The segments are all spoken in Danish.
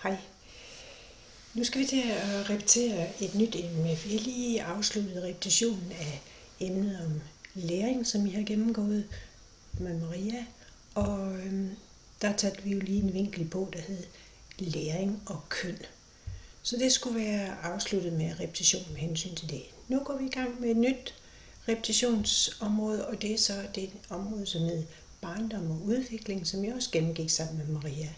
Hej. Nu skal vi til at repetere et nyt emne. Vi har lige afsluttet repetitionen af emnet om læring, som I har gennemgået med Maria. Og der tager vi jo lige en vinkel på, der hed læring og køn. Så det skulle være afsluttet med repetition med hensyn til det. Nu går vi i gang med et nyt repetitionsområde, og det er så det område, som hedder barndom og udvikling, som jeg også gennemgik sammen med Maria.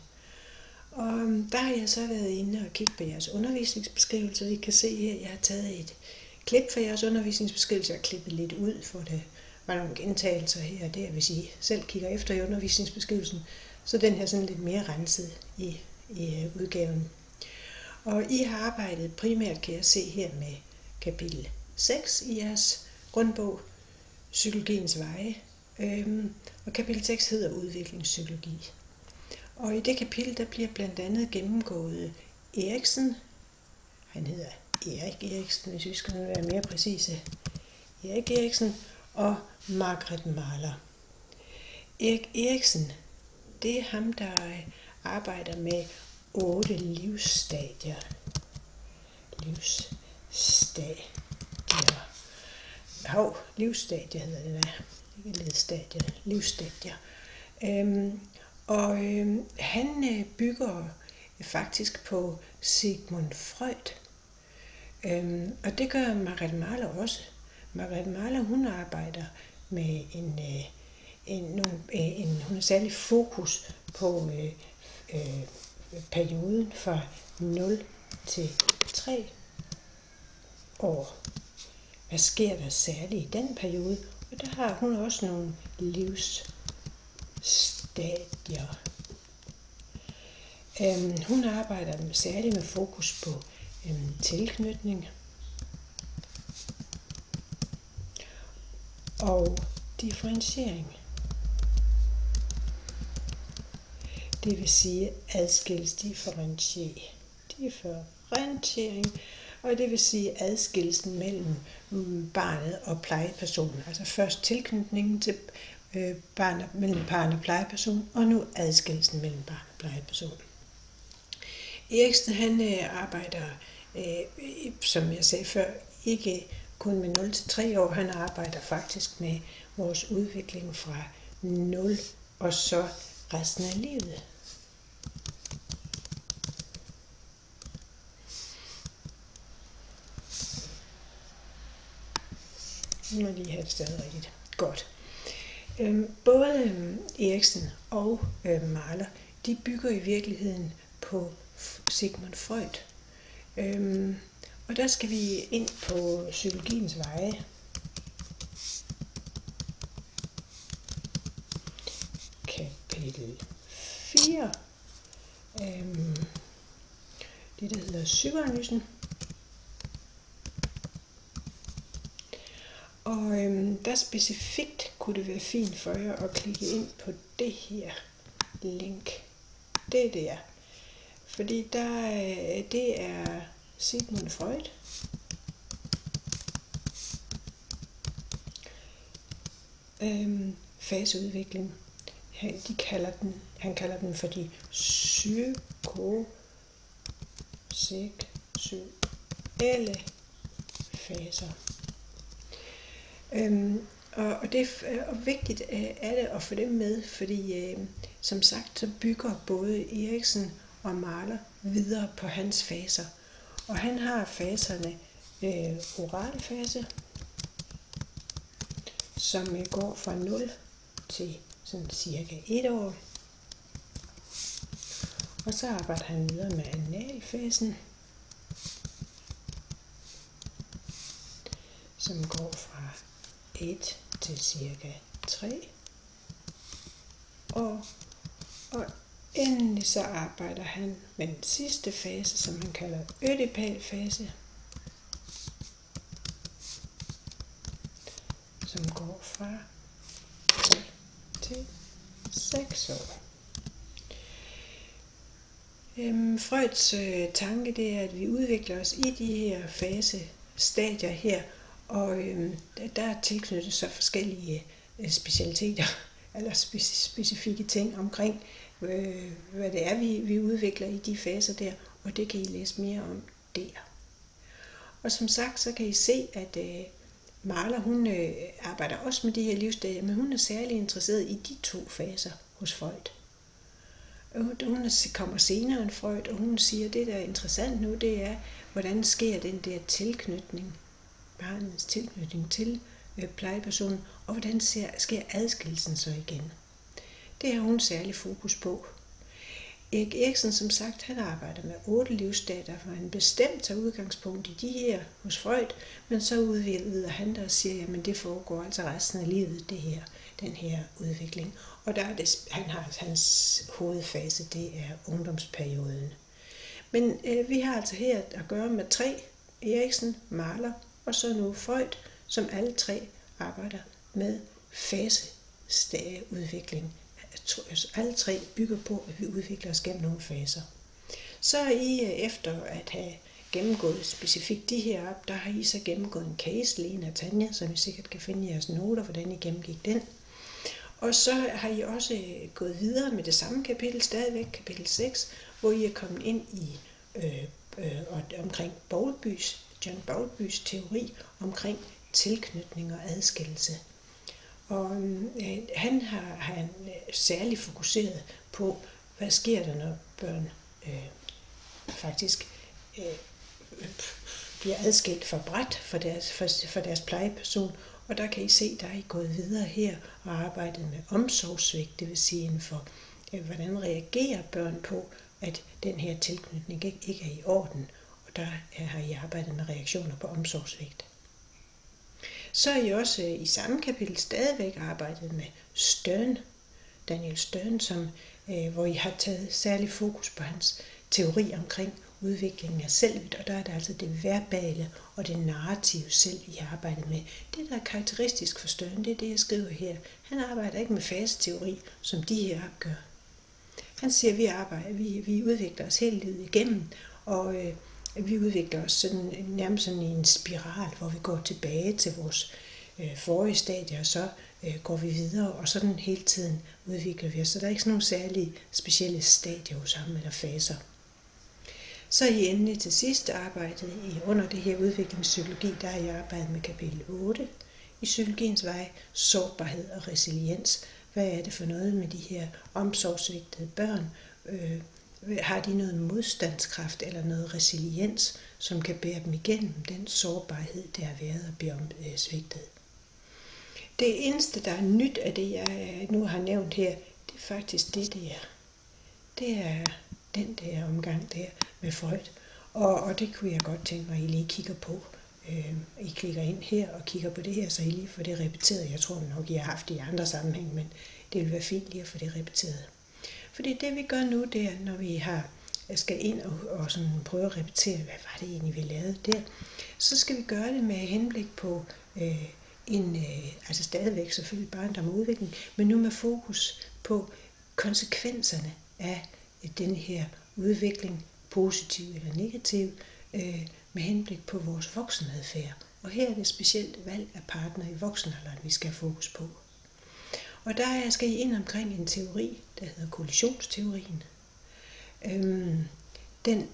Og der har jeg så været inde og kigge på jeres undervisningsbeskrivelse. I kan se her, jeg har taget et klip fra jeres undervisningsbeskrivelse og klippet lidt ud, for det var nogle gentagelser her og der, hvis I selv kigger efter i undervisningsbeskrivelsen. Så den her sådan lidt mere renset i udgaven. Og I har arbejdet primært, kan jeg se her, med kapitel 6 i jeres grundbog, Psykologiens veje. Og kapitel 6 hedder udviklingspsykologi. Og i det kapitel, der bliver blandt andet gennemgået Eriksen. Han hedder Erik Eriksen, hvis vi skal være mere præcise. Erik Eriksen og Margaret Mahler. Erik Eriksen, det er ham, der arbejder med 8 livsstadier. Livsstadier hedder det der. Ikke ledstadier, livsstadier. Han bygger faktisk på Sigmund Freud. Og det gør Margaret Mahler også. Margaret Mahler, hun arbejder med hun har særlig fokus på perioden fra 0 til 3 år. Hvad sker der særligt i den periode? Og der har hun også nogle livsstadier. Hun arbejder særligt med fokus på tilknytning og differentiering. Det vil sige differentiering, og det vil sige adskillelsen mellem barnet og plejepersonen. Altså først tilknytningen til mellem barn og plejeperson, og nu adskillelsen mellem barn og plejeperson. Eriksen, han arbejder, som jeg sagde før, ikke kun med 0 til 3 år, han arbejder faktisk med vores udvikling fra 0 og så resten af livet. Nu må jeg lige have det stadig rigtigt. Godt. Både Eriksen og Mahler, de bygger i virkeligheden på Sigmund Freud. Og der skal vi ind på psykologiens veje. Kapitel 4. Det der hedder psykoanalysen. Og der specifikt kunne det være fint for jer at klikke ind på det her link. Det der. Fordi det er Sigmund Freud. Faseudvikling. Han kalder den for de psykoseksuelle faser. Og det er vigtigt er det at få dem med, fordi som sagt, så bygger både Eriksen og Mahler videre på hans faser. Og han har faserne oral fase, som går fra 0 til sådan cirka 1 år. Og så arbejder han videre med analfasen, som går fra 1 til cirka 3 år. Og endelig så arbejder han med den sidste fase, som han kalder ødipalfase, som går fra 3 til 6 år. Freuds tanke, det er, at vi udvikler os i de her fasestadier her, og der er tilknyttet så forskellige specialiteter, eller specifikke ting omkring hvad det er, vi udvikler i de faser der, og det kan I læse mere om der. Og som sagt, så kan I se, at Marla, hun arbejder også med de her livsstadier, men hun er særlig interesseret i de 2 faser hos Freud. Hun kommer senere end Freud, og hun siger, at det, der er interessant nu, det er, hvordan sker den der tilknytning, barnets tilknytning til plejepersonen, og hvordan sker adskillelsen så igen. Det har hun særlig fokus på. Erik Eriksen, som sagt, han arbejder med 8 livsstadier, hvor han bestemt tager udgangspunkt i de her hos Freud, men så udvider han der og siger, at det foregår altså resten af livet, den her udvikling. Og der er det, hans hovedfase, det er ungdomsperioden. Men vi har altså her at gøre med 3, Eriksen, Mahler og så nu Freud, som alle 3 arbejder med faseudvikling. Alle 3 bygger på, at vi udvikler os gennem nogle faser. Så er I efter at have gennemgået specifikt de her op, der har I så gennemgået en case, Lena og Tanja, som I sikkert kan finde i jeres noter, hvordan I gennemgik den. Og så har I også gået videre med det samme kapitel, stadigvæk kapitel 6, hvor I er kommet ind i omkring John Bowlbys teori omkring tilknytning og adskillelse. Og han har særligt fokuseret på, hvad sker der, når børn faktisk bliver adskilt fra bræt for deres plejeperson. Og der kan I se, der er I gået videre her og arbejdet med omsorgssvigt, det vil sige inden for, hvordan reagerer børn på, at den her tilknytning ikke er i orden. Og der har I arbejdet med reaktioner på omsorgssvigt. Så er I også i samme kapitel stadigvæk arbejdet med Stern, Daniel Stern, hvor I har taget særlig fokus på hans teori omkring udviklingen af selvet, og der er det altså det verbale og det narrative selv, I har arbejdet med. Det, der er karakteristisk for Stern, det er det, jeg skriver her. Han arbejder ikke med faseteori, som de her gør. Han siger, at vi udvikler os hele livet igennem, og vi udvikler os nærmest sådan i en spiral, hvor vi går tilbage til vores forrige stadie, og så går vi videre, og sådan hele tiden udvikler vi os. Så der er ikke sådan nogle særlige specielle stadier hos ham eller faser. Så i endelig til sidst arbejdet under det her udviklingspsykologi, der har jeg arbejdet med kapitel 8 i psykologiens vej, sårbarhed og resiliens. Hvad er det for noget med de her omsorgssvigtede børn? Har de noget modstandskraft eller noget resiliens, som kan bære dem igennem den sårbarhed, der har været at blive svigtet? Det eneste, der er nyt af det, jeg nu har nævnt her, det er faktisk det der. Det er den der omgang der med Freud. Og det kunne jeg godt tænke mig, at I lige kigger på. I klikker ind her og kigger på det her, så I lige får det repeteret. Jeg tror nok, I har haft det i andre sammenhæng, men det vil være fint lige at få det repeteret. Fordi det vi gør nu, det er, når vi skal ind og sådan prøve at repetere, hvad var det egentlig, vi lavede der, så skal vi gøre det med henblik på altså stadigvæk selvfølgelig barndom og udvikling, men nu med fokus på konsekvenserne af den her udvikling, positiv eller negativ, med henblik på vores voksenadfærd. Og her er det specielt valg af partner i voksenalderen, vi skal have fokus på. Og der skal I ind omkring en teori, der hedder kollisionsteorien. Den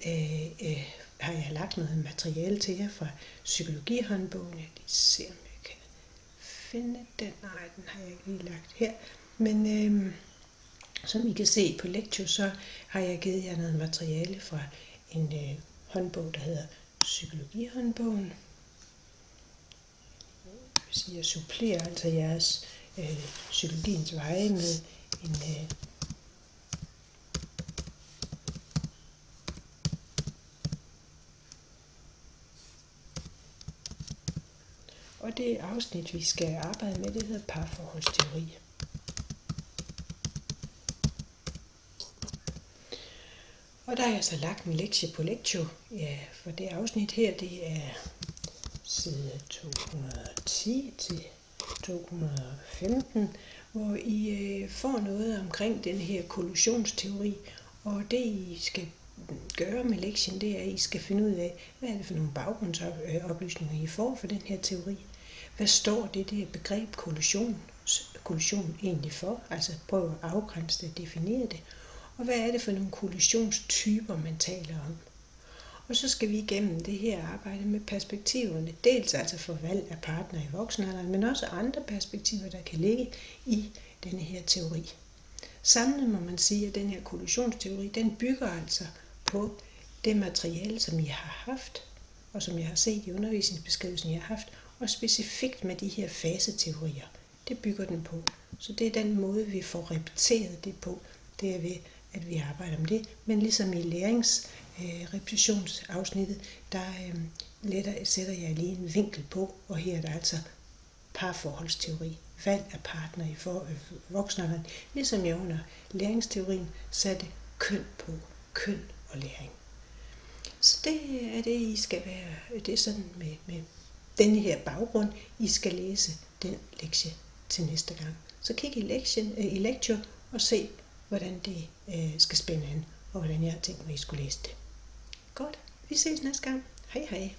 har jeg lagt noget materiale til jer fra psykologihåndbogen. Jeg lige se, om jeg kan finde den. Nej, den har jeg ikke lige lagt her. Men som I kan se på Lectio, så har jeg givet jer noget materiale fra en håndbog, der hedder psykologihåndbogen. Jeg supplerer altså jeres psykologiens veje med en og det afsnit, vi skal arbejde med, det hedder parforholdsteori. Og der har jeg så lagt en lektie på Lectio, ja, for det afsnit her, det er side 210 til 215, hvor I får noget omkring den her kollisionsteori, og det I skal gøre med lektien, det er, at I skal finde ud af, hvad er det for nogle baggrundsoplysninger I får for den her teori. Hvad står det der begreb kollision egentlig for? Altså prøv at afgrænse det, definere det. og hvad er det for nogle kollisionstyper, man taler om. Og så skal vi igennem det her arbejde med perspektiverne, dels altså for valg af partner i voksenalderen, men også andre perspektiver, der kan ligge i denne her teori. Samlet må man sige, at den her kollisionsteori, den bygger altså på det materiale, som I har haft, og som jeg har set i undervisningsbeskrivelsen, jeg har haft, og specifikt med de her faseteorier. Det bygger den på. Så det er den måde, vi får repeteret det på. Det er ved, at vi arbejder med det. Men ligesom i repetitionsafsnittet, der sætter jeg lige en vinkel på, og her er der altså parforholdsteori, valg af partner i voksenalderen, ligesom jeg under læringsteorien satte køn på, køn og læring. Så det er det, I skal være, det er sådan med denne her baggrund, I skal læse den lektie til næste gang. Så kig i lektion og se, hvordan det skal spænde an, og hvordan jeg har tænkt mig, at I skulle læse det. Godt, vi ses næste gang. Hej hej.